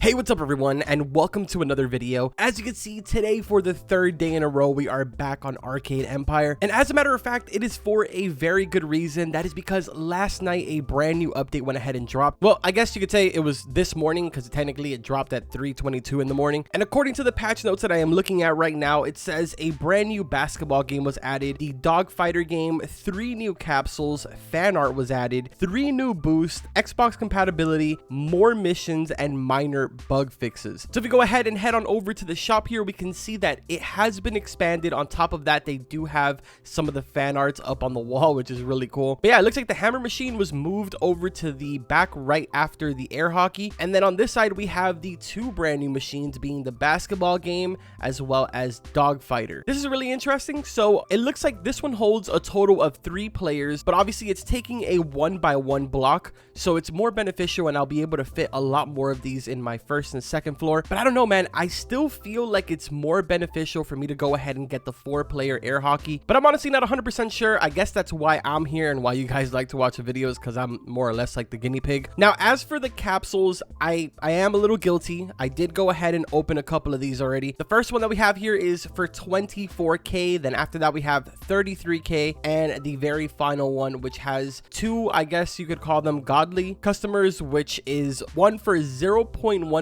Hey, what's up everyone, and welcome to another video. As you can see, today for the third day in a row, we are back on Arcade Empire. And as a matter of fact, it is for a very good reason. That is because last night a brand new update went ahead and dropped. Well, I guess you could say it was this morning because technically it dropped at 3:22 in the morning. And according to the patch notes that I am looking at right now, it says a brand new basketball game was added, the Dogfighter game, 3 new capsules, fan art was added, 3 new boosts, Xbox compatibility, more missions, and minor bug fixes. So if we go ahead and head on over to the shop here, we can see that it has been expanded. On top of that, they do have some of the fan arts up on the wall, which is really cool. But yeah, it looks like the hammer machine was moved over to the back right after the air hockey. And then on this side, we have the 2 brand new machines, being the basketball game as well as Dogfighter. This is really interesting. So it looks like this one holds a total of 3 players, but obviously it's taking a 1x1 block, so it's more beneficial, and I'll be able to fit a lot more of these in my first and second floor. But I don't know, man, I still feel like it's more beneficial for me to go ahead and get the 4-player air hockey, but I'm honestly not 100% sure. I guess that's why I'm here and why you guys like to watch the videos, because I'm more or less like the guinea pig. Now, as for the capsules, I am a little guilty. I did go ahead and open a couple of these already. The first one that we have here is for 24k, then after that we have 33k, and the very final one, which has 2, I guess you could call them godly customers, which is one for 0.1%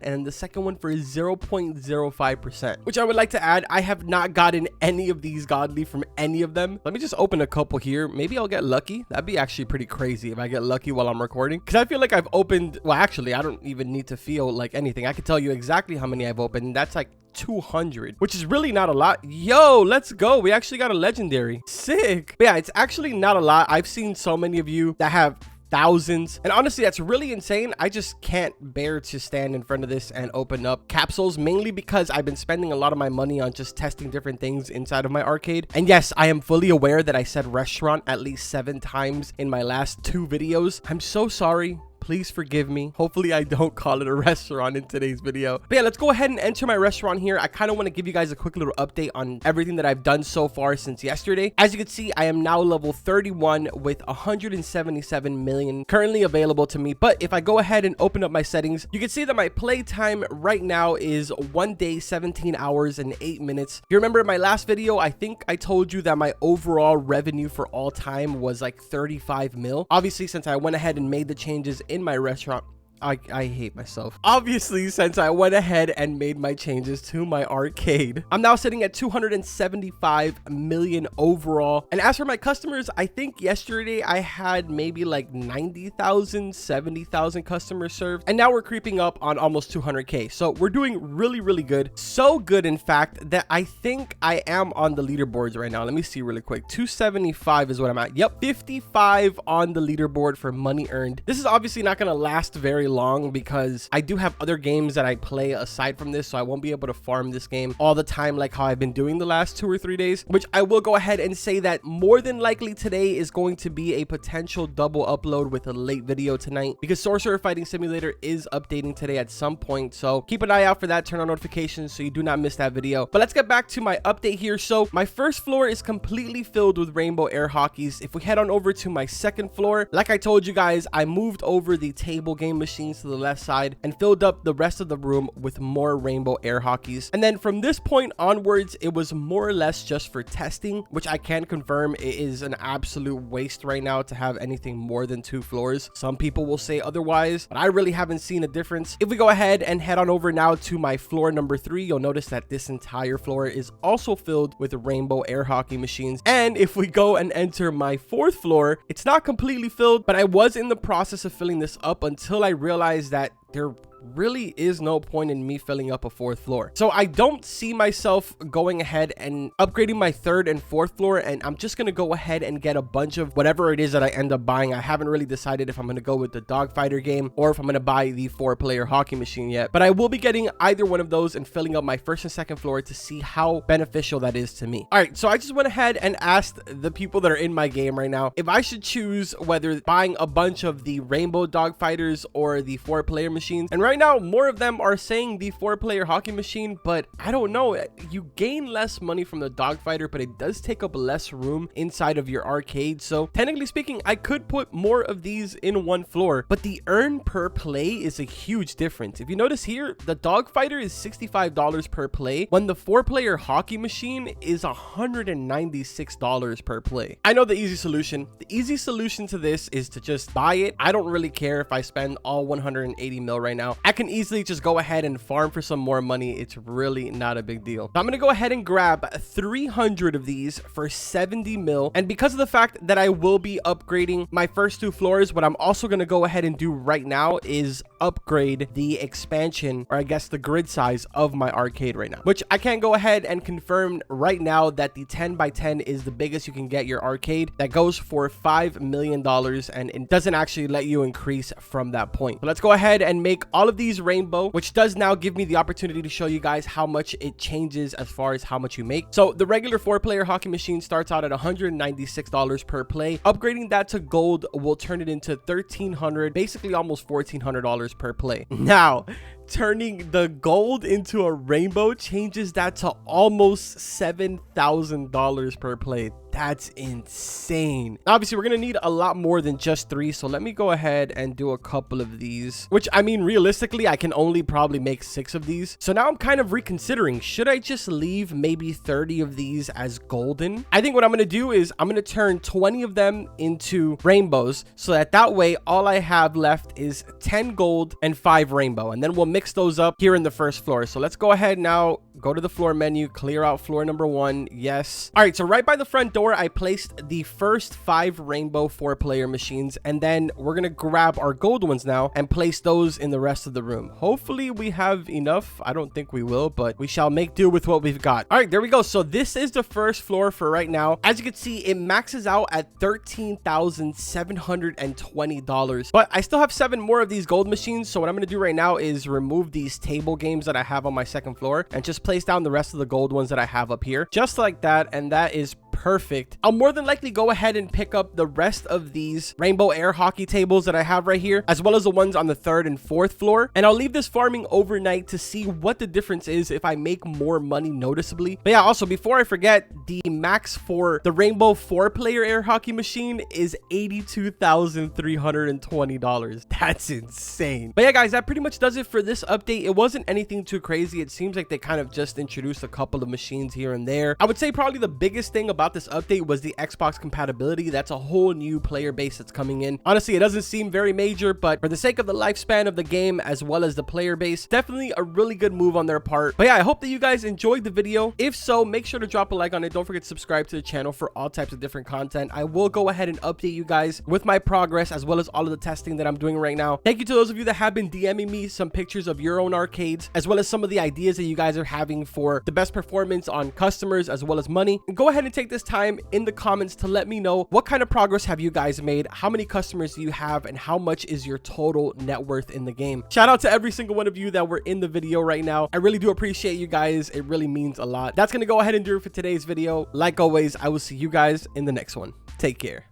and the second one for 0.05%, which I would like to add, I have not gotten any of these godly from any of them. Let me just open a couple here. Maybe I'll get lucky. That'd be actually pretty crazy if I get lucky while I'm recording, because I feel like I've opened, well, actually I don't even need to feel like anything. I can tell you exactly how many I've opened. That's like 200, which is really not a lot. Yo, let's go. We actually got a legendary. Sick. But yeah, it's actually not a lot. I've seen so many of you that have thousands, and honestly that's really insane. I just can't bear to stand in front of this and open up capsules, mainly because I've been spending a lot of my money on just testing different things inside of my arcade. And yes, I am fully aware that I said restaurant at least 7 times in my last 2 videos. I'm so sorry. Please forgive me. Hopefully I don't call it a restaurant in today's video. But yeah, let's go ahead and enter my restaurant here. I kind of want to give you guys a quick little update on everything that I've done so far since yesterday. As you can see, I am now level 31 with 177 million currently available to me. But if I go ahead and open up my settings, you can see that my play time right now is 1 day, 17 hours and 8 minutes. You remember in my last video, I think I told you that my overall revenue for all time was like 35 mil. Obviously, since I went ahead and made the changes in my restaurant, I hate myself. Obviously, since I went ahead and made my changes to my arcade, I'm now sitting at 275 million overall. And as for my customers, I think yesterday I had maybe like 90,000, 70,000 customers served. And now we're creeping up on almost 200k. So we're doing really, really good. So good, in fact, that I think I am on the leaderboards right now. Let me see really quick. 275 is what I'm at. Yep, 55 on the leaderboard for money earned. This is obviously not going to last very long because I do have other games that I play aside from this, so I won't be able to farm this game all the time like how I've been doing the last 2 or 3 days, which I will go ahead and say that more than likely today is going to be a potential double upload with a late video tonight, because Sorcerer Fighting Simulator is updating today at some point. So keep an eye out for that, turn on notifications so you do not miss that video. But let's get back to my update here. So my first floor is completely filled with rainbow air hockeys. If we head on over to my second floor, like I told you guys, I moved over the table game machines to the left side and filled up the rest of the room with more rainbow air hockeys. And then from this point onwards, it was more or less just for testing, which I can confirm it is an absolute waste right now to have anything more than 2 floors. Some people will say otherwise, but I really haven't seen a difference. If we go ahead and head on over now to my floor number 3, you'll notice that this entire floor is also filled with rainbow air hockey machines. And if we go and enter my 4th floor, it's not completely filled, but I was in the process of filling this up until I realized that there really is no point in me filling up a 4th floor. So I don't see myself going ahead and upgrading my 3rd and 4th floor, and I'm just going to go ahead and get a bunch of whatever it is that I end up buying. I haven't really decided if I'm going to go with the Dogfighter game or if I'm going to buy the 4-player hockey machine yet, but I will be getting either one of those and filling up my 1st and 2nd floor to see how beneficial that is to me. All right, so I just went ahead and asked the people that are in my game right now if I should choose whether buying a bunch of the rainbow Dogfighters or the 4-player machines, and right right now, more of them are saying the 4-player hockey machine, but I don't know. You gain less money from the Dogfighter, but it does take up less room inside of your arcade. So technically speaking, I could put more of these in one floor, but the earn per play is a huge difference. If you notice here, the Dogfighter is $65 per play, when the 4-player hockey machine is $196 per play. I know the easy solution. The easy solution to this is to just buy it. I don't really care if I spend all 180 mil right now. I can easily just go ahead and farm for some more money. It's really not a big deal. So I'm gonna go ahead and grab 300 of these for 70 mil. And because of the fact that I will be upgrading my first 2 floors, what I'm also gonna go ahead and do right now is upgrade the expansion, or I guess the grid size of my arcade right now, which I can't go ahead and confirm right now that the 10 by 10 is the biggest you can get your arcade. That goes for $5 million, and it doesn't actually let you increase from that point. But let's go ahead and make all of these rainbow, which does now give me the opportunity to show you guys how much it changes as far as how much you make. So the regular 4-player hockey machine starts out at $196 per play. Upgrading that to gold will turn it into $1,300, basically almost $1,400 per play. Now, turning the gold into a rainbow changes that to almost $7,000 per play. That's insane. Obviously, we're gonna need a lot more than just 3, so let me go ahead and do a couple of these, which, I mean, realistically, I can only probably make 6 of these. So now I'm kind of reconsidering, should I just leave maybe 30 of these as golden? I think what I'm gonna do is I'm gonna turn 20 of them into rainbows, so that way all I have left is 10 gold and 5 rainbow, and then we'll mix those up here in the first floor. So let's go ahead now, go to the floor menu, clear out floor number 1. Yes. All right, so right by the front door, I placed the first 5 rainbow 4-player machines, and then we're gonna grab our gold ones now and place those in the rest of the room. Hopefully we have enough. I don't think we will, but we shall make do with what we've got. All right, there we go. So this is the first floor for right now. As you can see, it maxes out at $13,720, but I still have 7 more of these gold machines. So what I'm gonna do right now is remove these table games that I have on my second floor and just place down the rest of the gold ones that I have up here, just like that. And that is perfect. I'll more than likely go ahead and pick up the rest of these rainbow air hockey tables that I have right here, as well as the ones on the 3rd and 4th floor. And I'll leave this farming overnight to see what the difference is if I make more money noticeably. But yeah, also before I forget, the max for the rainbow 4-player air hockey machine is $82,320. That's insane. But yeah, guys, that pretty much does it for this update. It wasn't anything too crazy. It seems like they kind of just introduced a couple of machines here and there. I would say probably the biggest thing about this update was the Xbox compatibility. That's a whole new player base that's coming in. Honestly, it doesn't seem very major, but for the sake of the lifespan of the game as well as the player base, definitely a really good move on their part. But yeah, I hope that you guys enjoyed the video. If so, make sure to drop a like on it. Don't forget to subscribe to the channel for all types of different content. I will go ahead and update you guys with my progress as well as all of the testing that I'm doing right now. Thank you to those of you that have been DMing me some pictures of your own arcades, as well as some of the ideas that you guys are having for the best performance on customers as well as money. And go ahead and take this time in the comments to let me know what kind of progress have you guys made, how many customers do you have, and how much is your total net worth in the game. Shout out to every single one of you that were in the video right now. I really do appreciate you guys. It really means a lot. That's gonna go ahead and do it for today's video. Like always, I will see you guys in the next one. Take care.